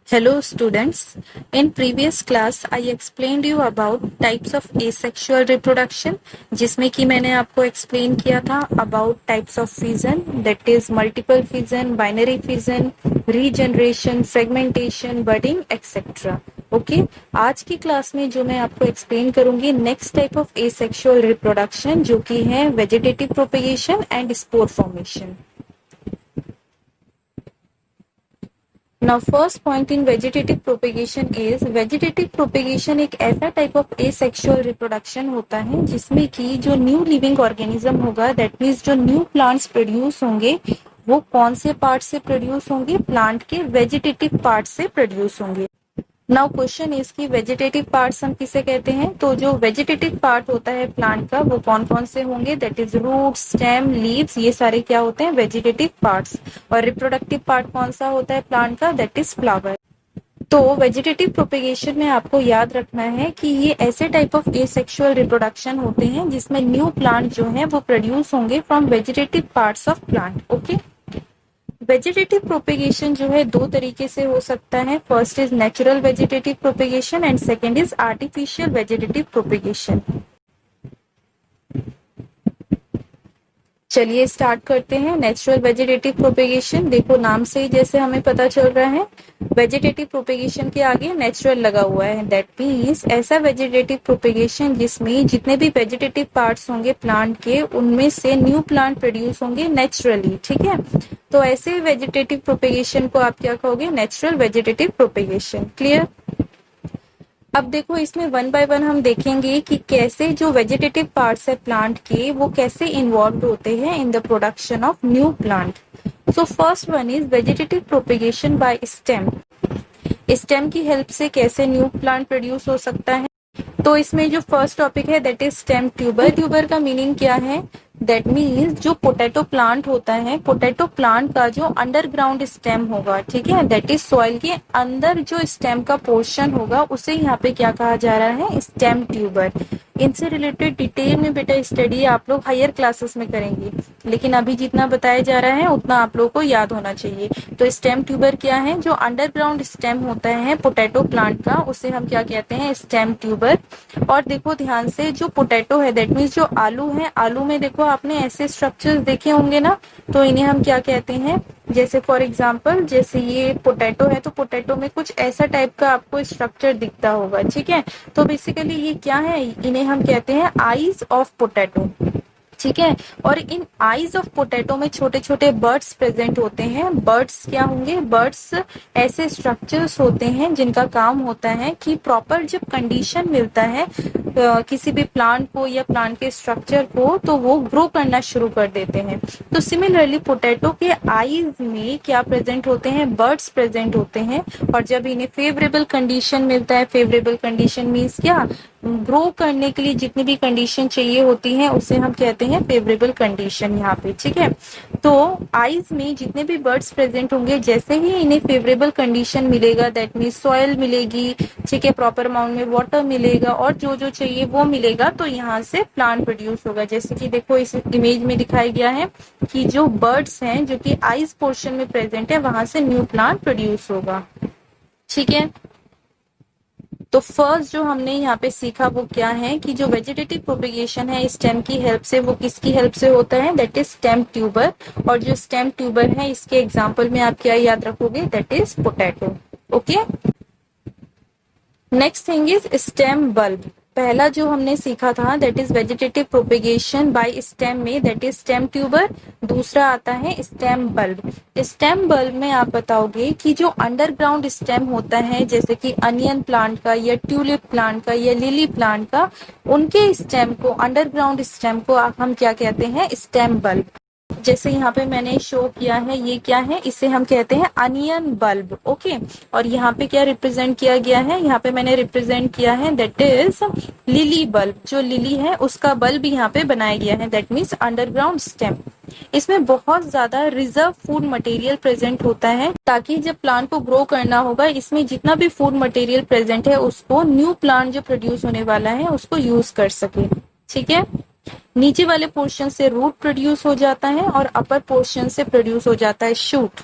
Hello students, in previous class I explained you about types of asexual reproduction जिसमें कि मैंने आपको explain किया था about types of fission that is multiple fission, binary fission, regeneration, fragmentation, budding etc. Okay आज की class में जो मैं आपको एक्सप्लेन करूंगी next type of asexual reproduction जो कि है vegetative propagation and spore formation. Now first point in vegetative propagation is vegetative propagation एक ऐसा type of asexual reproduction होता है जिसमें कि जो न्यू लिविंग ऑर्गेनिज्म होगा दैट मीन्स जो न्यू प्लांट्स प्रोड्यूस होंगे वो कौन से पार्ट से प्रोड्यूस होंगे, प्लांट के वेजिटेटिव पार्ट से प्रोड्यूस होंगे. नाउ क्वेश्चन इज कि वेजिटेटिव पार्ट्स हम किसे कहते हैं. तो जो वेजिटेटिव पार्ट होता है प्लांट का वो कौन कौन से होंगे, that is root, stem, leaves, ये सारे क्या होते हैं वेजिटेटिव पार्ट्स. और रिप्रोडक्टिव पार्ट कौन सा होता है प्लांट का, दैट इज फ्लावर. तो वेजिटेटिव प्रोपेगेशन में आपको याद रखना है कि ये ऐसे टाइप ऑफ एसेक्सुअल रिप्रोडक्शन होते हैं जिसमें न्यू प्लांट जो है वो प्रोड्यूस होंगे from vegetative parts of plant. Okay, vegetative propagation जो है दो तरीके से हो सकता है. First is natural vegetative propagation and second is artificial vegetative propagation. चलिए स्टार्ट करते हैं. नेचुरल वेजिटेटिव प्रोपेगेशन, देखो नाम से ही जैसे हमें पता चल रहा है वेजिटेटिव प्रोपेगेशन के आगे नेचुरल लगा हुआ है. दैट मीन्स ऐसा वेजिटेटिव प्रोपेगेशन जिसमें जितने भी वेजिटेटिव पार्ट्स होंगे प्लांट के उनमें से न्यू प्लांट प्रोड्यूस होंगे नेचुरली. ठीक है, तो ऐसे वेजिटेटिव प्रोपेगेशन को आप क्या कहोगे, नेचुरल वेजिटेटिव प्रोपेगेशन. क्लियर. अब देखो इसमें वन बाय वन हम देखेंगे कि कैसे जो वेजिटेटिव पार्ट्स है प्लांट के वो कैसे इन्वॉल्व होते हैं in the production of new plant. So first one is vegetative propagation by stem. Stem की हेल्प से कैसे न्यू प्लांट प्रोड्यूस हो सकता है. तो इसमें जो फर्स्ट टॉपिक है that is stem tuber. Tuber का मीनिंग क्या है, दैट मीन्स जो पोटैटो प्लांट होता है, पोटैटो प्लांट का जो अंडरग्राउंड स्टेम होगा, ठीक है, दैट इज सॉइल के अंदर जो स्टेम का पोर्शन होगा उसे यहाँ पे क्या कहा जा रहा है, स्टेम ट्यूबर. इनसे रिलेटेड डिटेल में बेटा स्टडी आप लोग हायर क्लासेस में करेंगे, लेकिन अभी जितना बताया जा रहा है उतना आप लोगों को याद होना चाहिए. तो स्टेम ट्यूबर क्या है, जो अंडरग्राउंड स्टेम होता है पोटैटो प्लांट का उसे हम क्या कहते हैं, स्टेम ट्यूबर. और देखो ध्यान से, जो पोटैटो है दैट मीन्स जो आलू है, आलू में देखो आपने ऐसे स्ट्रक्चर्स देखे होंगे ना, तो इन्हें हम क्या कहते हैं, जैसे फॉर एग्जांपल जैसे ये पोटैटो है तो पोटैटो में कुछ ऐसा टाइप का आपको स्ट्रक्चर दिखता होगा. ठीक है, तो बेसिकली ये क्या है, इन्हें हम कहते हैं आईज ऑफ पोटैटो. ठीक है, और इन आईज ऑफ पोटैटो में छोटे छोटे बर्ड्स प्रेजेंट होते हैं. बर्ड्स क्या होंगे, बर्ड्स ऐसे स्ट्रक्चर्स होते हैं जिनका काम होता है कि प्रॉपर जब कंडीशन मिलता है किसी भी प्लांट को या प्लांट के स्ट्रक्चर को तो वो ग्रो करना शुरू कर देते हैं. तो सिमिलरली पोटैटो के आईज में क्या प्रेजेंट होते हैं, बर्ड्स प्रेजेंट होते हैं. और जब इन्हें फेवरेबल कंडीशन मिलता है, फेवरेबल कंडीशन मीन्स क्या, ग्रो करने के लिए जितनी भी कंडीशन चाहिए होती है उसे हम कहते हैं फेवरेबल कंडीशन यहाँ पे. ठीक है, तो आइज में जितने भी बर्ड्स प्रेजेंट होंगे जैसे ही इन्हें फेवरेबल कंडीशन मिलेगा, दैट मीन्स सॉइल मिलेगी, ठीक है, प्रॉपर अमाउंट में वाटर मिलेगा और जो जो चाहिए वो मिलेगा, तो यहाँ से प्लांट प्रोड्यूस होगा. जैसे कि देखो इस इमेज में दिखाया गया है कि जो बर्ड्स हैं जो कि आइज पोर्शन में प्रेजेंट है वहां से न्यू प्लांट प्रोड्यूस होगा. ठीक है, तो फर्स्ट जो हमने यहाँ पे सीखा वो क्या है कि जो वेजिटेटिव प्रोपेगेशन है स्टेम की हेल्प से, वो किसकी हेल्प से होता है, दैट इज स्टेम ट्यूबर. और जो स्टेम ट्यूबर है इसके एग्जांपल में आप क्या याद रखोगे, that is potato. Okay, next thing is stem bulb. पहला जो हमने सीखा था that is vegetative propagation by stem में, दैट इज स्टेम ट्यूबर. दूसरा आता है स्टेम बल्ब. स्टेम बल्ब में आप बताओगे कि जो अंडरग्राउंड स्टेम होता है जैसे कि अनियन प्लांट का या ट्यूलिप प्लांट का या लिली प्लांट का, उनके स्टेम को, अंडरग्राउंड स्टेम को हम क्या कहते हैं, स्टेम बल्ब. जैसे यहाँ पे मैंने शो किया है, ये क्या है, इसे हम कहते हैं अनियन बल्ब. ओके, और यहाँ पे क्या रिप्रेजेंट किया गया है, यहाँ पे मैंने रिप्रेजेंट किया है दैट इज लिली बल्ब. जो लिली है उसका बल्ब यहाँ पे बनाया गया है, दैट मीन्स अंडरग्राउंड स्टेम. इसमें बहुत ज्यादा रिजर्व फूड मटेरियल प्रेजेंट होता है ताकि जब प्लांट को ग्रो करना होगा इसमें जितना भी फूड मटेरियल प्रेजेंट है उसको न्यू प्लांट जो प्रोड्यूस होने वाला है उसको यूज कर सके. ठीक है, नीचे वाले पोर्शन से रूट प्रोड्यूस हो जाता है और अपर पोर्शन से प्रोड्यूस हो जाता है शूट.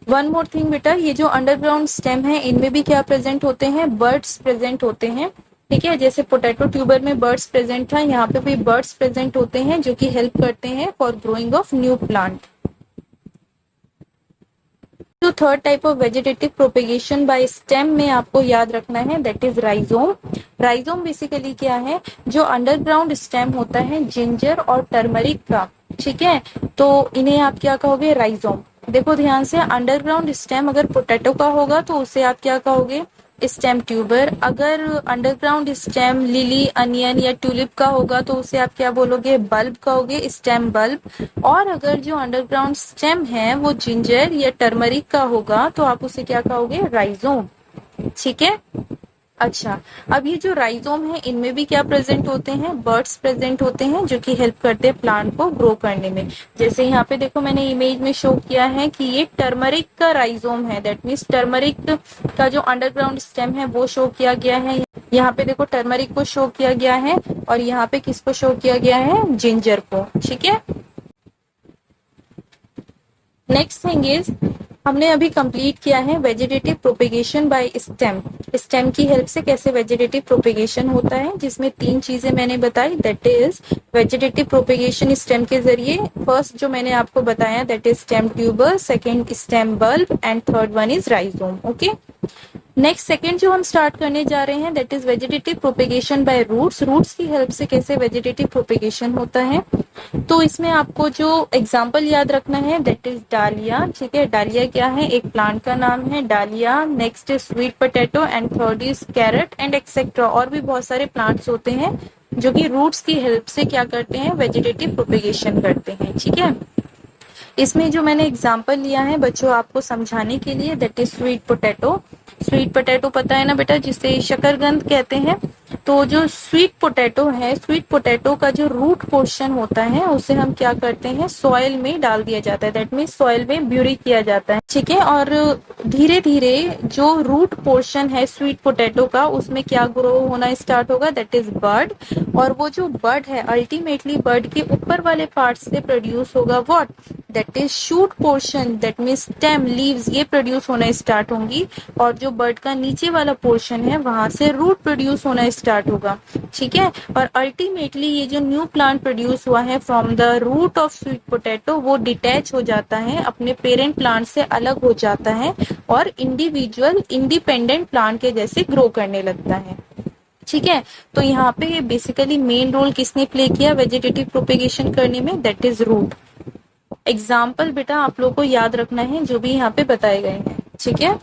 वन मोर थिंग बेटा, ये जो अंडरग्राउंड स्टेम है इनमें भी क्या प्रेजेंट होते हैं, बर्ड्स प्रेजेंट होते हैं। ठीक है, जैसे पोटैटो ट्यूबर में बर्ड्स प्रेजेंट था, यहाँ पे भी बर्ड्स प्रेजेंट होते हैं जो कि हेल्प करते हैं for growing of new plant. जो third type of vegetative propagation by stem में आपको याद रखना है, that is rhizome. Rhizome basically क्या है, जो अंडरग्राउंड स्टेम होता है जिंजर और टर्मरिक का, ठीक है, तो इन्हें आप क्या कहोगे, राइजोम। देखो ध्यान से, अंडरग्राउंड स्टेम अगर पोटैटो का होगा तो उसे आप क्या कहोगे, स्टेम ट्यूबर। अगर अंडरग्राउंड स्टेम लिली, अनियन या ट्यूलिप का होगा तो उसे आप क्या बोलोगे, बल्ब कहोगे, स्टेम बल्ब। और अगर जो अंडरग्राउंड स्टेम है वो जिंजर या टर्मरिक का होगा तो आप उसे क्या कहोगे, राइजोम। ठीक है, अच्छा, अब ये जो राइजोम है इनमें भी क्या प्रेजेंट होते हैं, बर्ड्स प्रेजेंट होते हैं जो कि हेल्प करते हैं प्लांट को ग्रो करने में। जैसे यहाँ पे देखो मैंने इमेज में शो किया है कि ये टर्मरिक का राइजोम है, दैट मीन्स टर्मरिक का जो अंडरग्राउंड स्टेम है वो शो किया गया है। यहाँ पे देखो टर्मरिक को शो किया गया है और यहाँ पे किसको शो किया गया है, जिंजर को। ठीक है, नेक्स्ट थिंग इज, हमने अभी कंप्लीट किया है vegetative propagation by stem. Stem की हेल्प से कैसे वेजिटेटिव प्रोपेगेशन होता है, जिसमें तीन चीजें मैंने बताई, that is vegetative propagation stem के जरिए। फर्स्ट जो मैंने आपको बताया that is stem tuber, second stem bulb and third one is rhizome. Okay, next second जो हम स्टार्ट करने जा रहे हैं that is vegetative propagation by roots. Roots की हेल्प से कैसे वेजिटेटिव प्रोपेगेशन होता है, तो इसमें आपको जो एग्जाम्पल याद रखना है दैट इज डालिया। ठीक है, डालिया क्या है, एक प्लांट का नाम है डालिया। Next is sweet potato and third is carrot and etcetera. और भी बहुत सारे प्लांट्स होते हैं जो कि रूट्स की हेल्प से क्या करते हैं, वेजिटेटिव प्रोपेगेशन करते हैं। ठीक है, इसमें जो मैंने एग्जाम्पल लिया है बच्चों आपको समझाने के लिए, that is sweet potato. Sweet potato पता है ना बेटा, जिसे शकरकंद कहते हैं। तो जो स्वीट पोटैटो है, स्वीट पोटैटो का जो रूट पोर्शन होता है उसे हम क्या करते हैं, सॉइल में डाल दिया जाता है, दैट मीन्स सॉइल में ब्यूरी किया जाता है। ठीक है, और धीरे धीरे जो रूट पोर्शन है स्वीट पोटैटो का उसमें क्या ग्रो होना स्टार्ट होगा, दैट इज बर्ड। और वो जो बर्ड है अल्टीमेटली बर्ड के ऊपर वाले पार्ट से प्रोड्यूस होगा what, that is shoot portion, that means stem, leaves, ये प्रोड्यूस होना स्टार्ट होंगी। और जो बर्ड का नीचे वाला पोर्शन है वहां से रूट प्रोड्यूस होना स्टार्ट होगा। ठीक है, और अल्टीमेटली ये जो न्यू प्लांट प्रोड्यूस हुआ है from the root of sweet potato वो डिटैच हो जाता है, अपने पेरेंट प्लांट से अलग हो जाता है और इंडिविजुअल इंडिपेंडेंट प्लांट के जैसे ग्रो करने लगता है। ठीक है, तो यहाँ पे बेसिकली मेन रोल किसने प्ले किया वेजिटेटिव प्रोपेगेशन करने में, दैट इज रूट। एग्जाम्पल बेटा आप लोग को याद रखना है जो भी यहाँ पे बताए गए हैं। ठीक है,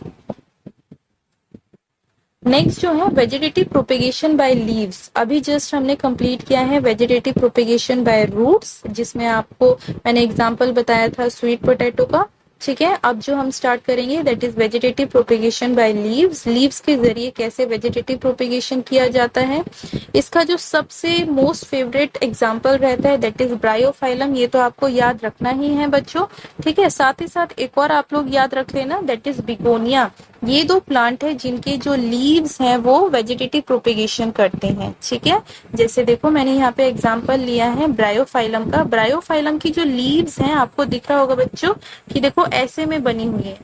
नेक्स्ट जो है वेजिटेटिव प्रोपेगेशन बाय लीव्स। अभी जस्ट हमने कंप्लीट किया है वेजिटेटिव प्रोपेगेशन बाय रूट्स, जिसमें आपको मैंने एग्जांपल बताया था स्वीट पोटैटो का। ठीक है, अब जो हम स्टार्ट करेंगे that is vegetative propagation by leaves. Leaves के जरिए कैसे वेजिटेटिव प्रोपेगेशन किया जाता है, इसका जो सबसे मोस्ट फेवरेट एग्जांपल रहता है दैट इज ब्रायोफाइलम। ये तो आपको याद रखना ही है बच्चों। ठीक है, साथ ही साथ एक और आप लोग याद रख लेना दैट इज बिगोनिया। ये दो प्लांट है जिनके जो लीव्स हैं वो वेजिटेटिव प्रोपेगेशन करते हैं। ठीक है, जैसे देखो मैंने यहाँ पे एग्जांपल लिया है ब्रायोफाइलम का। ब्रायोफाइलम की जो लीव्स हैं आपको दिख रहा होगा बच्चों कि देखो ऐसे में बनी हुई है।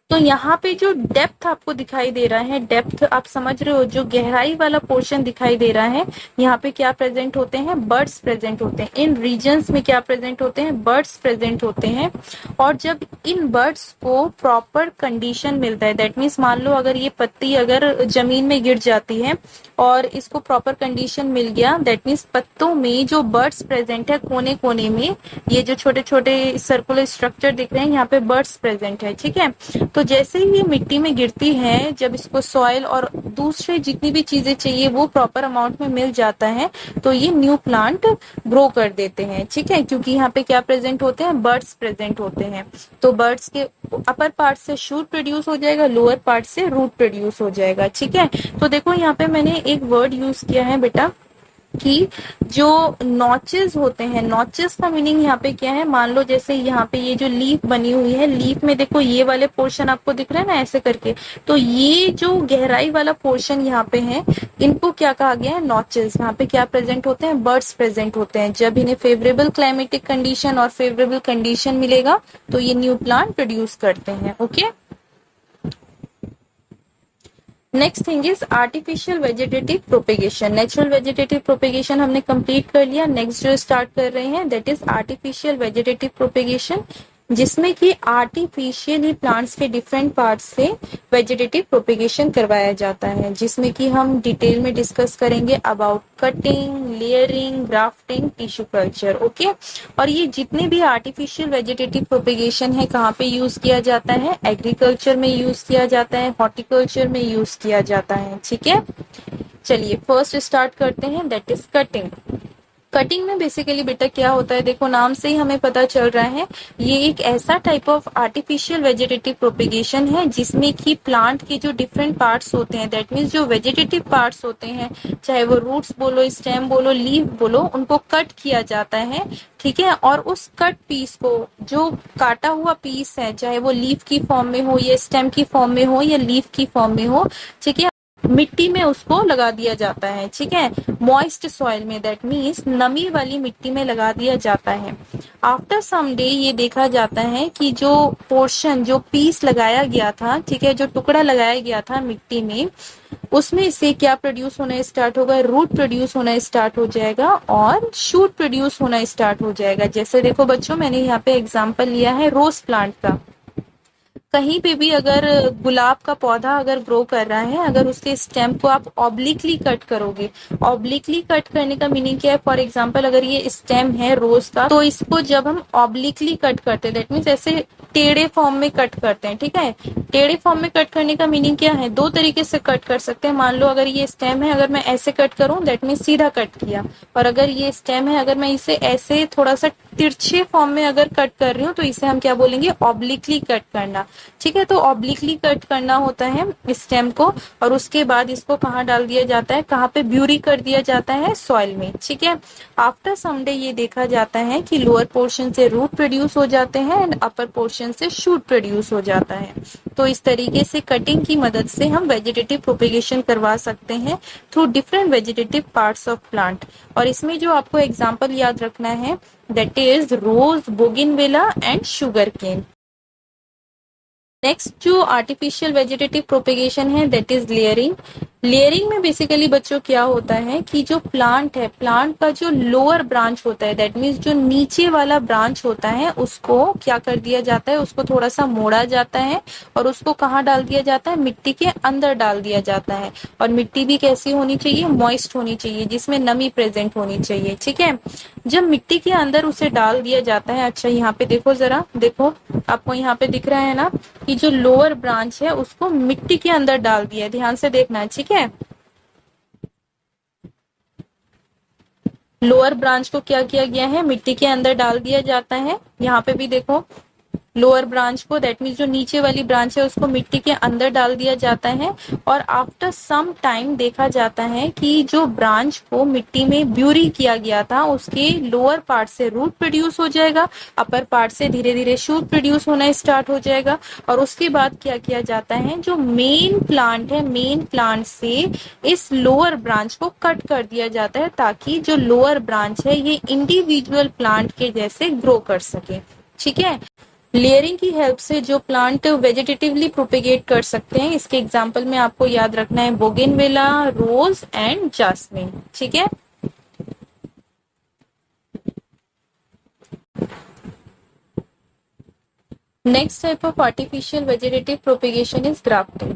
तो यहाँ पे जो डेप्थ आपको दिखाई दे रहा है, डेप्थ आप समझ रहे हो, जो गहराई वाला पोर्शन दिखाई दे रहा है, यहाँ पे क्या प्रेजेंट होते हैं, बर्ड्स प्रेजेंट होते हैं। इन रीजन्स में क्या प्रेजेंट होते हैं, बर्ड्स प्रेजेंट होते हैं। और जब इन बर्ड्स को प्रॉपर कंडीशन मिलता है, दैट मीन्स मान लो अगर ये पत्ती अगर जमीन में गिर जाती है और इसको प्रॉपर कंडीशन मिल गया, दैट मीन्स पत्तों में जो बर्ड्स प्रेजेंट है कोने कोने में, ये जो छोटे छोटे सर्कुलर स्ट्रक्चर दिख रहे हैं यहाँ पे बर्ड्स प्रेजेंट है। ठीक है, तो जैसे ही ये मिट्टी में गिरती है, जब इसको सॉइल और दूसरे जितनी भी चीजें चाहिए वो प्रॉपर अमाउंट में मिल जाता है तो ये न्यू प्लांट ग्रो कर देते हैं। ठीक है, क्योंकि यहाँ पे क्या प्रेजेंट होते हैं, बर्ड्स प्रेजेंट होते हैं। तो बर्ड्स के अपर पार्ट से शूट प्रोड्यूस हो जाएगा, लोअर पार्ट से रूट प्रोड्यूस हो जाएगा। ठीक है, तो देखो यहाँ पे मैंने एक वर्ड यूज किया है बेटा, कि जो नॉचेस होते हैं, नॉचेस का मीनिंग यहाँ पे क्या है, मान लो जैसे यहाँ पे ये जो लीफ बनी हुई है, लीफ में देखो ये वाले पोर्शन आपको दिख रहा है ना ऐसे करके, तो ये जो गहराई वाला पोर्शन यहाँ पे है, इनको क्या कहा गया है, नॉचेस। यहाँ पे क्या प्रेजेंट होते हैं, बर्ड्स प्रेजेंट होते हैं। जब इन्हें फेवरेबल क्लाइमेटिक कंडीशन और फेवरेबल कंडीशन मिलेगा तो ये न्यू प्लांट प्रोड्यूस करते हैं। Okay, next thing is artificial vegetative propagation. Natural vegetative propagation हमने कंप्लीट कर लिया। नेक्स्ट जो स्टार्ट कर रहे हैं that is artificial vegetative propagation, जिसमें कि आर्टिफिशियली प्लांट्स के डिफरेंट पार्ट्स से वेजिटेटिव प्रोपेगेशन करवाया जाता है, जिसमें कि हम डिटेल में डिस्कस करेंगे about cutting, layering, grafting, tissue culture. Okay, और ये जितने भी आर्टिफिशियल वेजिटेटिव प्रोपेगेशन है कहाँ पे यूज किया जाता है, एग्रीकल्चर में यूज किया जाता है, हॉर्टिकल्चर में यूज किया जाता है। ठीक है, चलिए फर्स्ट स्टार्ट करते हैं दैट इज कटिंग। कटिंग में बेसिकली बेटा क्या होता है, देखो नाम से ही हमें पता चल रहा है, ये एक ऐसा type of artificial vegetative propagation है जिसमें कि प्लांट के जो डिफरेंट पार्ट्स होते हैं, दैट मीन्स जो वेजिटेटिव पार्ट्स होते हैं, चाहे वो रूट्स बोलो, स्टेम बोलो, लीफ बोलो, उनको कट किया जाता है। ठीक है, और उस कट पीस को, जो काटा हुआ पीस है, चाहे वो लीफ की फॉर्म में हो या स्टेम की फॉर्म में हो या लीफ की फॉर्म में हो, ठीक है, मिट्टी में उसको लगा दिया जाता है। ठीक है, मॉइस्ट सॉइल में, दैट मीन्स नमी वाली मिट्टी में लगा दिया जाता है। आफ्टर सम डे ये देखा जाता है कि जो पोर्शन, जो पीस लगाया गया था, ठीक है, जो टुकड़ा लगाया गया था मिट्टी में, उसमें से क्या प्रोड्यूस होना स्टार्ट होगा, रूट प्रोड्यूस होना स्टार्ट हो जाएगा और शूट प्रोड्यूस होना स्टार्ट हो जाएगा। जैसे देखो बच्चों, मैंने यहाँ पे एग्जांपल लिया है रोज प्लांट का। कहीं पे भी अगर गुलाब का पौधा अगर ग्रो कर रहा है, अगर उसके स्टेम को आप ऑब्लिकली कट करोगे, ऑब्लिकली कट करने का मीनिंग क्या है, फॉर एग्जांपल अगर ये स्टेम है रोज का, तो इसको जब हम ऑब्लिकली कट करते हैं, दैट मीन्स ऐसे टेढ़े फॉर्म में कट करते हैं। ठीक है, टेढ़े फॉर्म में कट करने का मीनिंग क्या है, दो तरीके से कट कर सकते हैं। मान लो अगर ये स्टेम है, अगर मैं ऐसे कट करूं दैट मीन्स सीधा कट किया, और अगर ये स्टेम है, अगर मैं इसे ऐसे थोड़ा सा तिरछे फॉर्म में अगर कट कर रही हूँ तो इसे हम क्या बोलेंगे, ऑब्लिकली कट करना। ठीक है, तो ऑब्लिकली कट करना होता है स्टेम को, और उसके बाद इसको कहाँ डाल दिया जाता है, कहाँ पे ब्यूरी कर दिया जाता है, सॉइल में। ठीक है, आफ्टर समडे ये देखा जाता है कि लोअर पोर्शन से रूट प्रोड्यूस हो जाते हैं एंड अपर पोर्शन से शूट प्रोड्यूस हो जाता है। तो इस तरीके से कटिंग की मदद से हम वेजिटेटिव प्रोपेगेशन करवा सकते हैं through different vegetative parts of plant. और इसमें जो आपको एग्जाम्पल याद रखना है that is rose, bougainvillea and sugarcane. Next जो आर्टिफिशियल वेजिटेटिव प्रोपेगेशन है दैट इज लेयरिंग। लेयरिंग में बेसिकली बच्चों क्या होता है कि जो प्लांट है, प्लांट का जो लोअर ब्रांच होता है, दैट मीन्स जो नीचे वाला ब्रांच होता है, उसको क्या कर दिया जाता है, उसको थोड़ा सा मोड़ा जाता है और उसको कहाँ डाल दिया जाता है, मिट्टी के अंदर डाल दिया जाता है। और मिट्टी भी कैसी होनी चाहिए, मॉइस्ट होनी चाहिए, जिसमें नमी प्रेजेंट होनी चाहिए। ठीक है, जब मिट्टी के अंदर उसे डाल दिया जाता है, अच्छा यहाँ पे देखो जरा, देखो आपको यहाँ पे दिख रहा है ना कि जो लोअर ब्रांच है उसको मिट्टी के अंदर डाल दिया है, ध्यान से देखना है। ठीक है, लोअर ब्रांच को क्या किया गया है, मिट्टी के अंदर डाल दिया जाता है। यहाँ पे भी देखो लोअर ब्रांच को, दैट मीन्स जो नीचे वाली ब्रांच है उसको मिट्टी के अंदर डाल दिया जाता है। और आफ्टर सम टाइम देखा जाता है कि जो ब्रांच को मिट्टी में ब्यूरी किया गया था उसके लोअर पार्ट से रूट प्रोड्यूस हो जाएगा, अपर पार्ट से धीरे धीरे शूट प्रोड्यूस होना स्टार्ट हो जाएगा। और उसके बाद क्या किया जाता है, जो मेन प्लांट है, मेन प्लांट से इस लोअर ब्रांच को कट कर दिया जाता है ताकि जो लोअर ब्रांच है ये इंडिविजुअल प्लांट के जैसे ग्रो कर सके। ठीक है, लेयरिंग की हेल्प से जो प्लांट वेजिटेटिवली प्रोपेगेट कर सकते हैं, इसके एग्जांपल में आपको याद रखना है बोगेनविला, रोज एंड जास्मिन। ठीक है, next type of artificial vegetative propagation is grafting.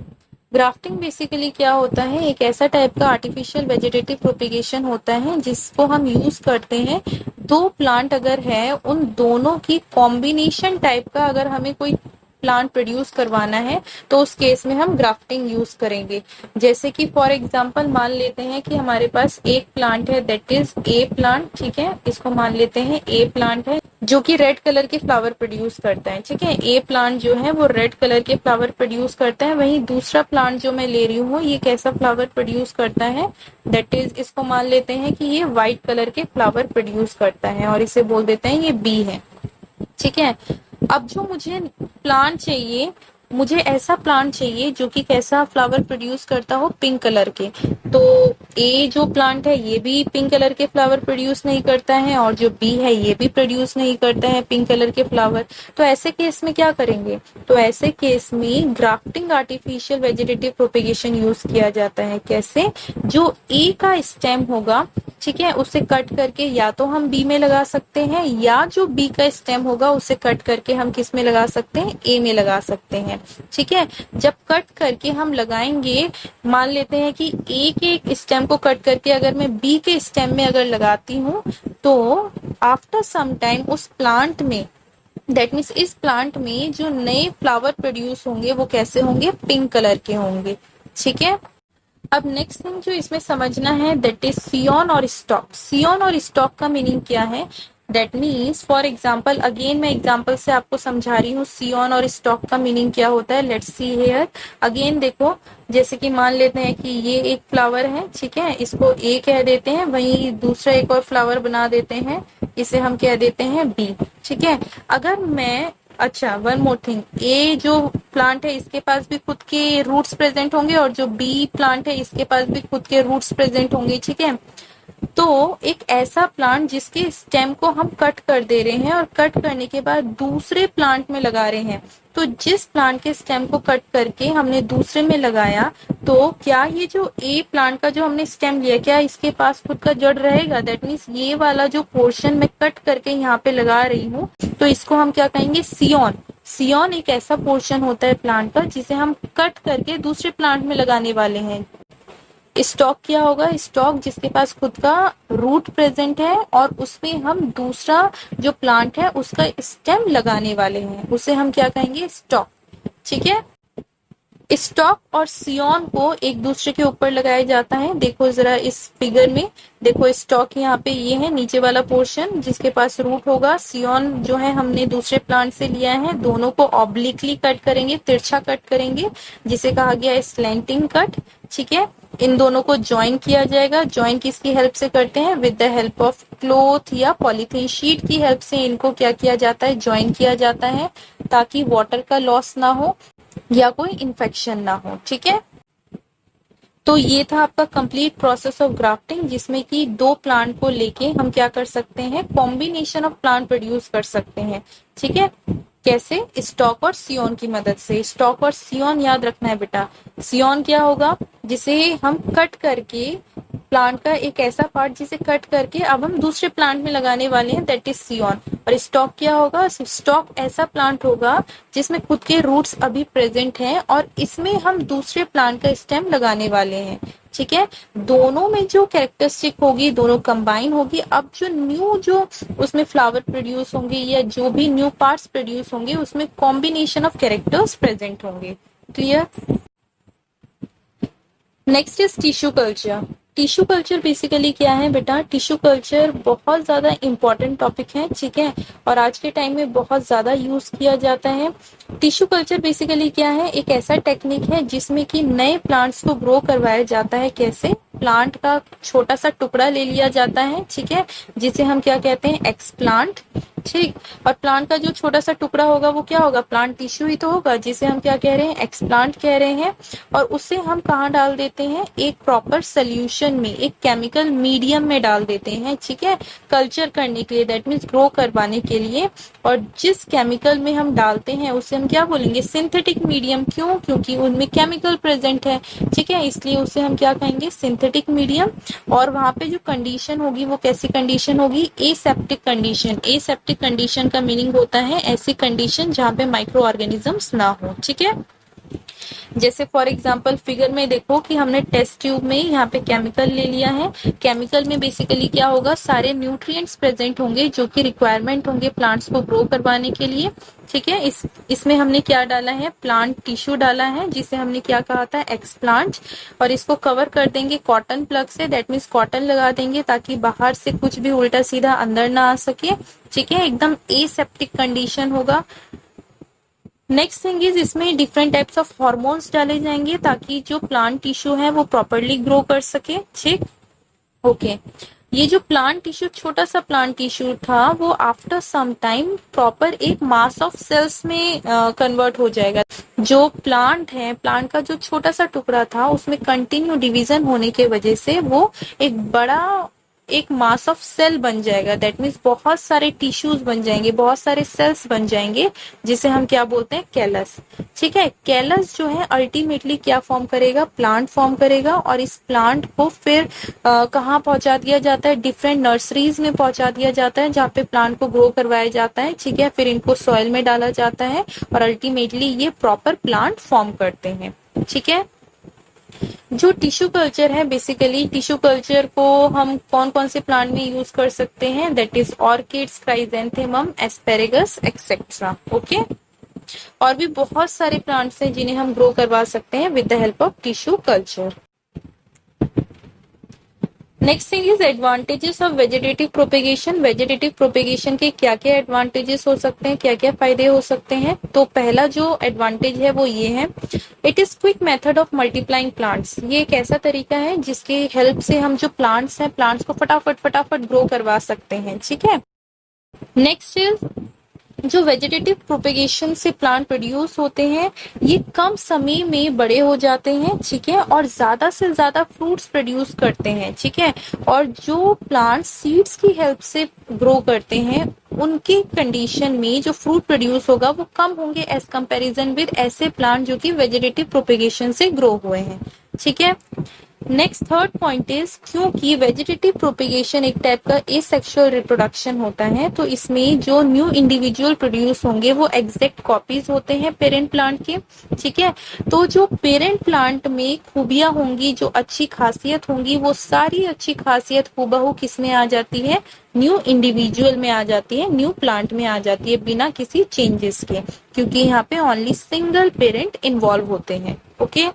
Grafting basically क्या होता है, एक ऐसा टाइप का आर्टिफिशियल वेजिटेटिव प्रोपेगेशन होता है जिसको हम यूज करते हैं, दो प्लांट अगर है उन दोनों की कॉम्बिनेशन टाइप का अगर हमें कोई प्लांट प्रोड्यूस करवाना है तो उस केस में हम ग्राफ्टिंग यूज करेंगे। जैसे कि फॉर एग्जांपल मान लेते हैं कि हमारे पास एक प्लांट है दैट इज ए प्लांट। ठीक है, इसको मान लेते हैं ए प्लांट है जो कि रेड कलर के फ्लावर प्रोड्यूस करता है। ठीक है, ए प्लांट जो है वो रेड कलर के फ्लावर प्रोड्यूस करता है, वहीं दूसरा प्लांट जो मैं ले रही हूँ ये कैसा फ्लावर प्रोड्यूस करता है, दैट इज इसको मान लेते हैं कि ये व्हाइट कलर के फ्लावर प्रोड्यूस करता है और इसे बोल देते हैं ये बी है। ठीक है, अब जो मुझे प्लांट चाहिए, मुझे ऐसा प्लांट चाहिए जो कि कैसा फ्लावर प्रोड्यूस करता हो, पिंक कलर के। तो ए जो प्लांट है ये भी पिंक कलर के फ्लावर प्रोड्यूस नहीं करता है और जो बी है ये भी प्रोड्यूस नहीं करता है पिंक कलर के फ्लावर। तो ऐसे केस में क्या करेंगे, तो ऐसे केस में grafting artificial vegetative propagation use किया जाता है। कैसे, जो ए का स्टेम होगा, ठीक है, उसे कट करके या तो हम बी में लगा सकते हैं या जो बी का स्टेम होगा उसे कट करके हम किस में लगा सकते हैं, ए में लगा सकते हैं। ठीक है, जब कट करके हम लगाएंगे, मान लेते हैं कि ए के एक स्टेम को कट करके अगर मैं बी के स्टेम में अगर लगाती हूँ तो आफ्टर सम टाइम उस प्लांट में, दैट मीन्स इस प्लांट में जो नए फ्लावर प्रोड्यूस होंगे वो कैसे होंगे, पिंक कलर के होंगे। ठीक है, अब नेक्स्ट थिंग जो इसमें समझना है दैट इज सियोन और स्टॉक। सियोन और स्टॉक का मीनिंग क्या है, that means for example, again मैं एग्जाम्पल से आपको समझा रही हूँ सियोन और स्टॉक का मीनिंग क्या होता है। लेट्स सी हियर अगेन, देखो जैसे कि मान लेते हैं कि ये एक फ्लावर है, ठीक है, इसको ए कह देते हैं, वहीं दूसरा एक और फ्लावर बना देते हैं, इसे हम कह देते हैं बी। ठीक है, अगर मैं, अच्छा वन मोर थिंग, ए जो प्लांट है इसके पास भी खुद के रूट्स प्रेजेंट होंगे और जो बी प्लांट है इसके पास भी खुद के रूट्स प्रेजेंट होंगे। ठीक है, तो एक ऐसा प्लांट जिसके स्टेम को हम कट कर दे रहे हैं और कट करने के बाद दूसरे प्लांट में लगा रहे हैं, तो जिस प्लांट के स्टेम को कट करके हमने दूसरे में लगाया, तो क्या ये जो ए प्लांट का जो हमने स्टेम लिया, क्या इसके पास खुद का जड़ रहेगा, दैट मीन्स ये वाला जो पोर्शन मैं कट करके यहाँ पे लगा रही हूँ, तो इसको हम क्या कहेंगे, सियोन। सियोन एक ऐसा पोर्शन होता है प्लांट का जिसे हम कट करके दूसरे प्लांट में लगाने वाले हैं। स्टॉक क्या होगा, स्टॉक जिसके पास खुद का रूट प्रेजेंट है और उसमें हम दूसरा जो प्लांट है उसका स्टेम लगाने वाले हैं, उसे हम क्या कहेंगे, स्टॉक। ठीक है, स्टॉक और सियोन को एक दूसरे के ऊपर लगाया जाता है। देखो जरा इस फिगर में, देखो स्टॉक यहाँ पे ये है नीचे वाला पोर्शन जिसके पास रूट होगा, सियोन जो है हमने दूसरे प्लांट से लिया है, दोनों को ऑब्लिकली कट करेंगे, तिरछा कट करेंगे, जिसे कहा गया है स्लैंटिंग कट। ठीक है, इन दोनों को ज्वाइन किया जाएगा। ज्वाइन किसकी हेल्प से करते हैं, with the help of cloth या पॉलीथीन शीट की हेल्प से इनको क्या किया जाता है, ज्वाइन किया जाता है, ताकि वाटर का लॉस ना हो या कोई इन्फेक्शन ना हो। ठीक है, तो ये था आपका कंप्लीट प्रोसेस ऑफ ग्राफ्टिंग, जिसमें कि दो प्लांट को लेके हम क्या कर सकते हैं, कॉम्बिनेशन ऑफ प्लांट प्रोड्यूस कर सकते हैं। ठीक है, कैसे, स्टॉक और सियोन की मदद से। स्टॉक और सियोन याद रखना है बेटा। सियोन क्या होगा, जिसे हम कट करके प्लांट का एक ऐसा पार्ट जिसे कट करके अब हम दूसरे प्लांट में लगाने वाले हैं, दैट इज सियोन। और स्टॉक क्या होगा, स्टॉक ऐसा प्लांट होगा जिसमें खुद के रूट्स अभी प्रेजेंट हैं और इसमें हम दूसरे प्लांट का स्टेम लगाने वाले हैं। ठीक है, दोनों में जो कैरेक्टरिस्टिक होगी दोनों कंबाइन होगी। अब जो न्यू जो उसमें फ्लावर प्रोड्यूस होंगे या जो भी न्यू पार्ट्स प्रोड्यूस होंगे उसमें कॉम्बिनेशन ऑफ कैरेक्टर्स प्रेजेंट होंगे। Clear. Next is tissue culture. Tissue culture basically क्या है बेटा, टिश्यू कल्चर बहुत ज्यादा इंपॉर्टेंट टॉपिक है। ठीक है, और आज के टाइम में बहुत ज्यादा यूज किया जाता है। टिश्यू कल्चर बेसिकली क्या है, एक ऐसा टेक्निक है जिसमें कि नए प्लांट्स को ग्रो करवाया जाता है। कैसे, प्लांट का छोटा सा टुकड़ा ले लिया जाता है, ठीक है, जिसे हम क्या कहते हैं, एक्सप्लांट। ठीक, और प्लांट का जो छोटा सा टुकड़ा होगा वो क्या होगा, प्लांट टिश्यू ही तो होगा, जिसे हम क्या कह रहे हैं, एक्सप्लांट कह रहे हैं। और उसे हम कहाँ डाल देते हैं, एक प्रॉपर सोल्यूशन में, एक केमिकल मीडियम में डाल देते हैं। ठीक है, कल्चर करने के लिए, दैट मीन्स ग्रो करवाने के लिए। और जिस केमिकल में हम डालते हैं उसे हम क्या बोलेंगे, सिंथेटिक मीडियम। क्यों, क्योंकि उनमें केमिकल प्रेजेंट है। ठीक है, इसलिए उसे हम क्या कहेंगे, सिंथेटिक मीडियम। और वहां पे जो कंडीशन होगी वो कैसी कंडीशन होगी, एसेप्टिक कंडीशन। एसेप्टिक कंडीशन का मीनिंग होता है ऐसी कंडीशन जहां पे माइक्रो ऑर्गेनिजम्स ना हो। ठीक है, जैसे फॉर एग्जांपल फिगर में देखो कि हमने टेस्ट ट्यूब में यहाँ पे केमिकल ले लिया है। केमिकल में बेसिकली क्या होगा, सारे न्यूट्रिएंट्स प्रेजेंट होंगे जो कि रिक्वायरमेंट होंगे प्लांट्स को ग्रो करवाने के लिए। ठीक है, इसमें हमने क्या डाला है, प्लांट टिश्यू डाला है जिसे हमने क्या कहा था, एक्सप्लांट। और इसको कवर कर देंगे कॉटन प्लग से, दैट मीन्स कॉटन लगा देंगे ताकि बाहर से कुछ भी उल्टा सीधा अंदर ना आ सके। ठीक है, एकदम एसेप्टिक कंडीशन होगा। नेक्स्ट थिंग इज, इसमें डिफरेंट टाइप्स ऑफ हॉर्मोन्स डाले जाएंगे ताकि जो प्लांट टिश्यू है वो प्रॉपरली ग्रो कर सके। ठीक, ओके। ये जो प्लांट टिश्यू, छोटा सा प्लांट टिश्यू था, वो आफ्टर सम टाइम प्रॉपर एक मास ऑफ सेल्स में कन्वर्ट हो जाएगा। जो प्लांट है, प्लांट का जो छोटा सा टुकड़ा था उसमें कंटिन्यू डिवीजन होने के वजह से वो एक मास ऑफ सेल बन जाएगा। दैट मीन्स बहुत सारे टिश्यूज बन जाएंगे, बहुत सारे सेल्स बन जाएंगे, जिसे हम क्या बोलते हैं, कैलस। ठीक है, कैलस जो है अल्टीमेटली क्या फॉर्म करेगा, प्लांट फॉर्म करेगा। और इस प्लांट को फिर कहाँ पहुंचा दिया जाता है, डिफरेंट नर्सरीज में पहुंचा दिया जाता है जहाँ पे प्लांट को ग्रो करवाया जाता है। ठीक है, फिर इनको सॉइल में डाला जाता है और अल्टीमेटली ये प्रॉपर प्लांट फॉर्म करते हैं। ठीक है, जो टिश्यू कल्चर है, बेसिकली टिश्यू कल्चर को हम कौन कौन से प्लांट में यूज कर सकते हैं, that is orchids, chrysanthemum, asparagus etcetera. Okay, और भी बहुत सारे प्लांट्स हैं जिन्हें हम ग्रो करवा सकते हैं with the help of tissue culture. Next thing is advantages of vegetative propagation. Vegetative propagation के क्या क्या एडवांटेजेस हो सकते हैं, क्या क्या फायदे हो सकते हैं। तो पहला जो एडवांटेज है वो ये है, it is quick method of multiplying plants. ये एक ऐसा तरीका है जिसके हेल्प से हम जो प्लांट्स हैं, प्लांट्स को फटाफट ग्रो करवा सकते हैं। ठीक है, नेक्स्ट इज, जो वेजिटेटिव प्रोपेगेशन से प्लांट प्रोड्यूस होते हैं ये कम समय में बड़े हो जाते हैं। ठीक है, और ज्यादा से ज्यादा फ्रूट्स प्रोड्यूस करते हैं। ठीक है, और जो प्लांट सीड्स की हेल्प से ग्रो करते हैं उनके कंडीशन में जो फ्रूट प्रोड्यूस होगा वो कम होंगे एज कंपैरिजन विद ऐसे प्लांट जो कि वेजिटेटिव प्रोपेगेशन से ग्रो हुए हैं। ठीक है, नेक्स्ट थर्ड पॉइंट इज, क्योंकि वेजिटेटिव प्रोपेगेशन एक टाइप का एसेक्सुअल रिप्रोडक्शन होता है, तो इसमें जो न्यू इंडिविजुअल प्रोड्यूस होंगे वो एग्जैक्ट कॉपीज होते हैं पेरेंट प्लांट के। ठीक है, तो जो पेरेंट प्लांट में खूबियां होंगी, जो अच्छी खासियत होंगी, वो सारी अच्छी खासियत हूबहू किस में आ जाती है, न्यू इंडिविजुअल में आ जाती है, न्यू प्लांट में आ जाती है, बिना किसी चेंजेस के, क्योंकि यहाँ पे ओनली सिंगल पेरेंट इन्वॉल्व होते हैं। Okay,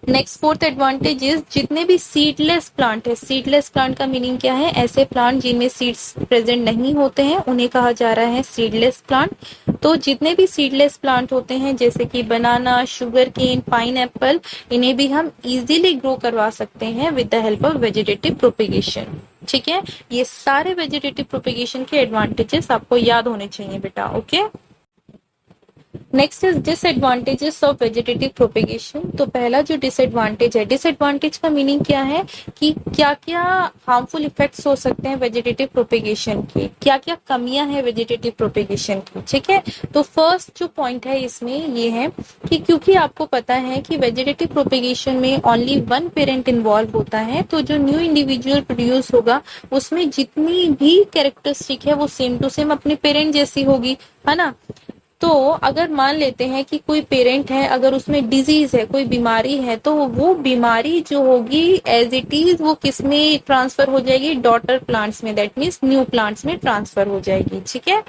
next fourth advantage is, जितने भी सीडलेस प्लांट है, सीडलेस प्लांट का मीनिंग क्या है, ऐसे प्लांट जिनमें सीड्स प्रेजेंट नहीं होते हैं उन्हें कहा जा रहा है सीडलेस प्लांट। तो जितने भी सीडलेस प्लांट होते हैं जैसे कि बनाना, शुगर केन, पाइन एप्पल, इन्हें भी हम इजीली ग्रो करवा सकते हैं with the help of vegetative propagation. ठीक है, ये सारे वेजिटेटिव प्रोपेगेशन के एडवांटेजेस आपको याद होने चाहिए बेटा। Okay, next is disadvantages of vegetative propagation. तो पहला जो डिसएडवांटेज है, डिसएडवांटेज का मीनिंग क्या है कि क्या क्या हार्मफुल इफेक्ट्स हो सकते हैं वेजिटेटिव प्रोपेगेशन के, क्या क्या कमियां हैं वेजिटेटिव प्रोपेगेशन की। ठीक है, तो फर्स्ट जो पॉइंट है इसमें ये है कि क्योंकि आपको पता है कि वेजिटेटिव प्रोपेगेशन में ओनली वन पेरेंट इन्वॉल्व होता है, तो जो न्यू इंडिविजुअल प्रोड्यूस होगा उसमें जितनी भी कैरेक्टरिस्टिक है वो सेम टू सेम अपने पेरेंट जैसी होगी, है ना। तो अगर मान लेते हैं कि कोई पेरेंट है, अगर उसमें डिजीज है, कोई बीमारी है, तो वो बीमारी जो होगी एज इट इज वो किस में ट्रांसफर हो जाएगी, डॉटर प्लांट्स में, दैट मीन्स न्यू प्लांट्स में ट्रांसफर हो जाएगी। ठीक है,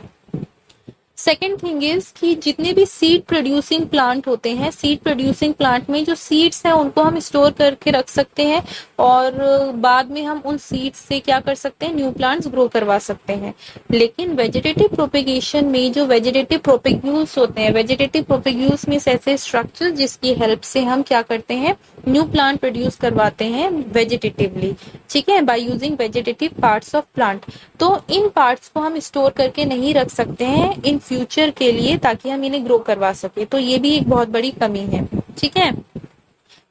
सेकेंड थिंग इज कि जितने भी सीड प्रोड्यूसिंग प्लांट होते हैं, सीड प्रोड्यूसिंग प्लांट में जो सीड्स हैं उनको हम स्टोर करके रख सकते हैं और बाद में हम उन सीड्स से क्या कर सकते हैं, न्यू प्लांट्स ग्रो करवा सकते हैं। लेकिन वेजिटेटिव प्रोपेगेशन में जो वेजिटेटिव प्रोपेग्यूल्स होते हैं, वेजिटेटिव प्रोपेग्यूल्स में ऐसे स्ट्रक्चर जिसकी हेल्प से हम क्या करते हैं, न्यू प्लांट प्रोड्यूस करवाते हैं वेजिटेटिवली। ठीक है, by using vegetative parts of plant. तो इन पार्ट्स को हम स्टोर करके नहीं रख सकते हैं इन फ्यूचर के लिए ताकि हम इन्हें ग्रो करवा सके, तो ये भी एक बहुत बड़ी कमी है। ठीक है,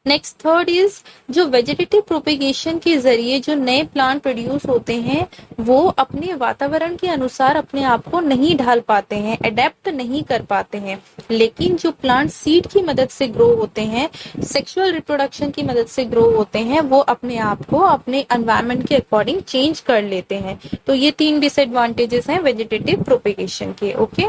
नेक्स्ट थर्ड इज, जो वेजिटेटिव प्रोपेगेशन के जरिए जो नए प्लांट प्रोड्यूस होते हैं वो अपने वातावरण के अनुसार अपने आप को नहीं ढाल पाते हैं, अडेप्ट नहीं कर पाते हैं। लेकिन जो प्लांट सीड की मदद से ग्रो होते हैं, सेक्सुअल रिप्रोडक्शन की मदद से ग्रो होते हैं, वो अपने आप को अपने एनवायरनमेंट के अकॉर्डिंग चेंज कर लेते हैं। तो ये 3 डिसएडवांटेजेस हैं वेजिटेटिव प्रोपेगेशन के। Okay,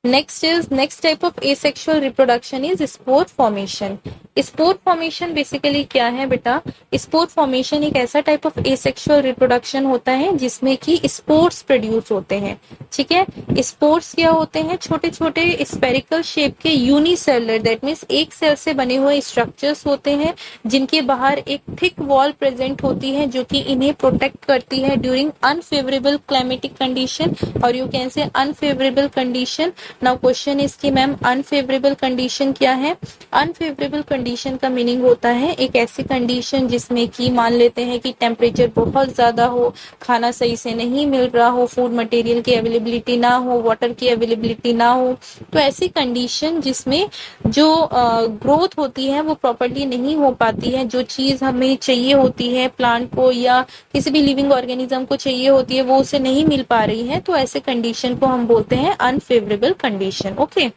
Next type of asexual reproduction is spore formation. Spore formation basically क्या है बेटा? स्पोर फॉर्मेशन एक ऐसा टाइप ऑफ एसेक्सुअल रिप्रोडक्शन होता है जिसमें कि स्पोर्स प्रोड्यूस होते हैं, ठीक है। स्पोर्स क्या होते हैं? छोटे छोटे स्पेरिकल शेप के यूनिसेलुलर, दैट मीन्स एक सेल से बने हुए स्ट्रक्चर्स होते हैं जिनके बाहर एक थिक वॉल प्रेजेंट होती है जो कि इन्हें प्रोटेक्ट करती है ड्यूरिंग अनफेवरेबल क्लाइमेटिक कंडीशन, और you can say unfavourable condition. Now question is कि मैम अनफेवरेबल कंडीशन क्या है? अनफेवरेबल कंडीशन का मीनिंग होता है एक ऐसी कंडीशन जिसमें कि मान लेते हैं कि टेम्परेचर बहुत ज्यादा हो, खाना सही से नहीं मिल रहा हो, फूड मटेरियल की अवेलेबिलिटी ना हो, वाटर की अवेलेबिलिटी ना हो। तो ऐसी कंडीशन जिसमें जो ग्रोथ होती है वो प्रॉपर्ली नहीं हो पाती है, जो चीज हमें चाहिए होती है प्लांट को या किसी भी लिविंग ऑर्गेनिज्म को चाहिए होती है वो उसे नहीं मिल पा रही है, तो ऐसे कंडीशन को हम बोलते हैं unfavourable condition. Okay,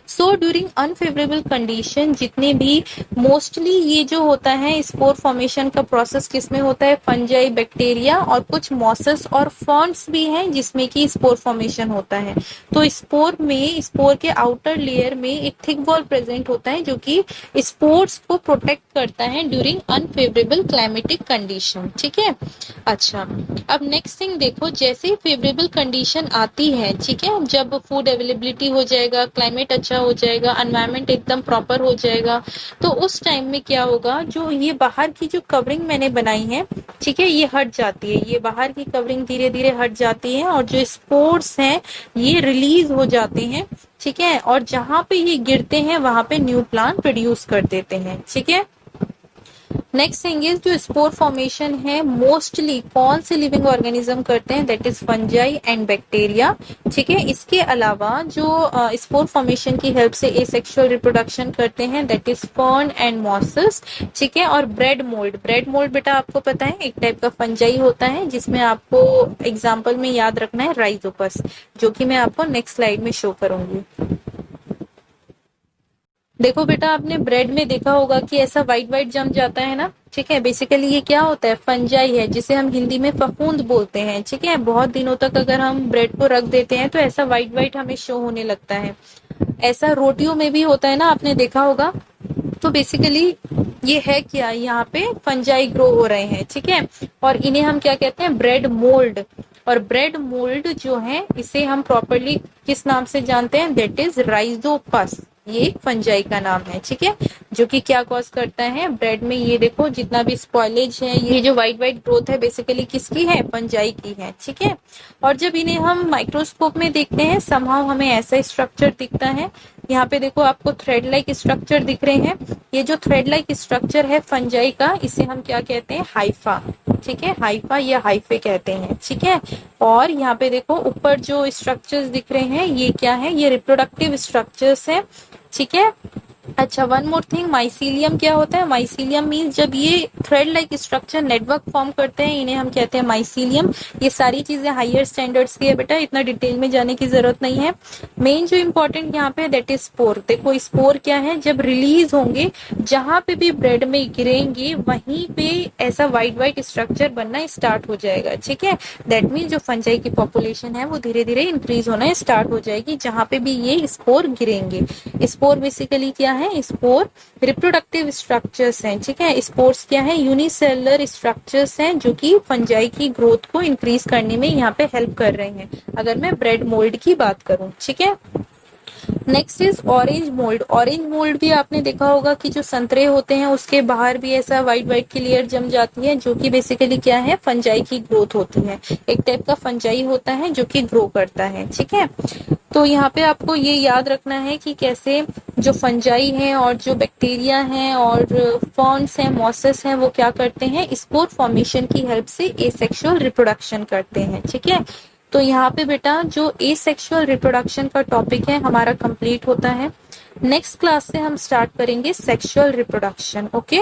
so during unfavourable condition जितने भी मोस्टली ये जो होता है स्पोर फॉर्मेशन का प्रोसेस किसमें होता है? फंजाई, बैक्टीरिया और कुछ मॉसस और फर्न्स भी हैं जिसमें कि स्पोर फॉर्मेशन होता है। तो स्पोर में, स्पोर के आउटर लेयर में एक थिक वॉल प्रेजेंट होता है जो कि स्पोर्स को प्रोटेक्ट करता है ड्यूरिंग अनफेवरेबल क्लाइमेटिक कंडीशन, ठीक है। अच्छा, अब नेक्स्ट थिंग देखो, जैसे ही फेवरेबल कंडीशन आती है, ठीक है, जब फूड अवेलेबिलिटी हो जाएगा, क्लाइमेट अच्छा हो जाएगा, एनवायरनमेंट एकदम प्रॉपर हो जाएगा, तो उस टाइम में क्या होगा, जो ये बाहर की जो कवरिंग मैंने बनाई है, ठीक है, ये हट जाती है, ये बाहर की कवरिंग धीरे धीरे हट जाती है और जो स्पोर्स हैं ये रिलीज हो जाते हैं, ठीक है, और जहां पे ये गिरते हैं वहां पे न्यू प्लांट प्रोड्यूस कर देते हैं, ठीक है। नेक्स्ट थिंग इज जो स्पोर फॉर्मेशन है मोस्टली कौन से लिविंग ऑर्गेनिज्म करते हैं? That is fungi and bacteria, ठीक है। इसके अलावा जो स्पोर फॉर्मेशन की हेल्प से एसेक्सुअल रिप्रोडक्शन करते हैं that is fern and mosses, ठीक है। और ब्रेड मोल्ड, ब्रेड मोल्ड बेटा आपको पता है एक टाइप का फंजाई होता है जिसमें आपको एग्जाम्पल में याद रखना है राइजोपस, जो कि मैं आपको नेक्स्ट स्लाइड में शो करूंगी। देखो बेटा, आपने ब्रेड में देखा होगा कि ऐसा व्हाइट व्हाइट जम जाता है ना, ठीक है। बेसिकली ये क्या होता है? फंजाई है जिसे हम हिंदी में फफूंद बोलते हैं, ठीक है। बहुत दिनों तक अगर हम ब्रेड को रख देते हैं तो ऐसा व्हाइट व्हाइट हमें शो होने लगता है। ऐसा रोटियों में भी होता है ना, आपने देखा होगा। तो बेसिकली ये है क्या, यहाँ पे फंजाई ग्रो हो रहे हैं, ठीक है। और इन्हें हम क्या कहते हैं? Bread mould. और ब्रेड मोल्ड जो है इसे हम प्रॉपरली किस नाम से जानते हैं? दैट इज राइजोपस, ये एक फंजाई का नाम है, ठीक है, जो कि क्या कॉज करता है ब्रेड में। ये देखो जितना भी स्पॉइलेज है, ये जो व्हाइट व्हाइट ग्रोथ है बेसिकली किसकी है? फंजाई की है, ठीक है। और जब इन्हें हम माइक्रोस्कोप में देखते हैं समहाउ हमें ऐसा स्ट्रक्चर दिखता है। यहाँ पे देखो आपको थ्रेड लाइक स्ट्रक्चर दिख रहे हैं। ये जो थ्रेड लाइक स्ट्रक्चर है फंजाई का, इसे हम क्या कहते हैं? हाइफा, ठीक है, हाइफा या हाइफे कहते हैं, ठीक है। और यहाँ पे देखो ऊपर जो स्ट्रक्चर्स दिख रहे हैं ये क्या है? ये रिप्रोडक्टिव स्ट्रक्चर्स है, ठीक है। अच्छा, वन मोर थिंग, माइसीलियम क्या होता है? माइसीलियम मीन्स जब ये thread like structure network form करते हैं इन्हें हम कहते हैं माइसीलियम। ये सारी चीजें हायर स्टैंडर्ड्स की है बेटा, इतना डिटेल में जाने की जरूरत नहीं है। मेन जो इंपॉर्टेंट यहाँ पे दैट इज स्पोर। देखो स्पोर क्या है? जब रिलीज होंगे, जहां पे भी ब्रेड में गिरेंगे वहीं पे ऐसा व्हाइट व्हाइट स्ट्रक्चर बनना स्टार्ट हो जाएगा, ठीक है। दैट मीन्स जो फंजाई की पॉपुलेशन है वो धीरे धीरे इंक्रीज होना स्टार्ट हो जाएगी जहां पे भी ये स्पोर गिरेंगे। स्पोर बेसिकली क्या है? स्पोर रिप्रोडक्टिव स्ट्रक्चर्स हैं, ठीक है। स्पोर्स क्या है? यूनिसेलुलर स्ट्रक्चर्स हैं जो कि फंजाई की ग्रोथ को इंक्रीज करने में यहाँ पे हेल्प कर रहे हैं, अगर मैं ब्रेड मोल्ड की बात करूं, ठीक है। Next is orange mould. Orange mould भी आपने देखा होगा कि जो संतरे होते हैं उसके बाहर भी ऐसा व्हाइट व्हाइट की लेयर जम जाती है, जो कि बेसिकली क्या है? फंजाई की ग्रोथ होती है। एक टाइप का फंजाई होता है जो कि ग्रो करता है, ठीक है। तो यहाँ पे आपको ये याद रखना है कि कैसे जो फंजाई है और जो बैक्टीरिया हैं और फर्न्स हैं, मॉसस हैं, वो क्या करते हैं? स्पोर फॉर्मेशन की हेल्प से एसेक्सुअल रिप्रोडक्शन करते हैं, ठीक है। तो यहाँ पे बेटा जो एसेक्सुअल रिप्रोडक्शन का टॉपिक है हमारा कंप्लीट होता है। नेक्स्ट क्लास से हम स्टार्ट करेंगे सेक्सुअल रिप्रोडक्शन, ओके।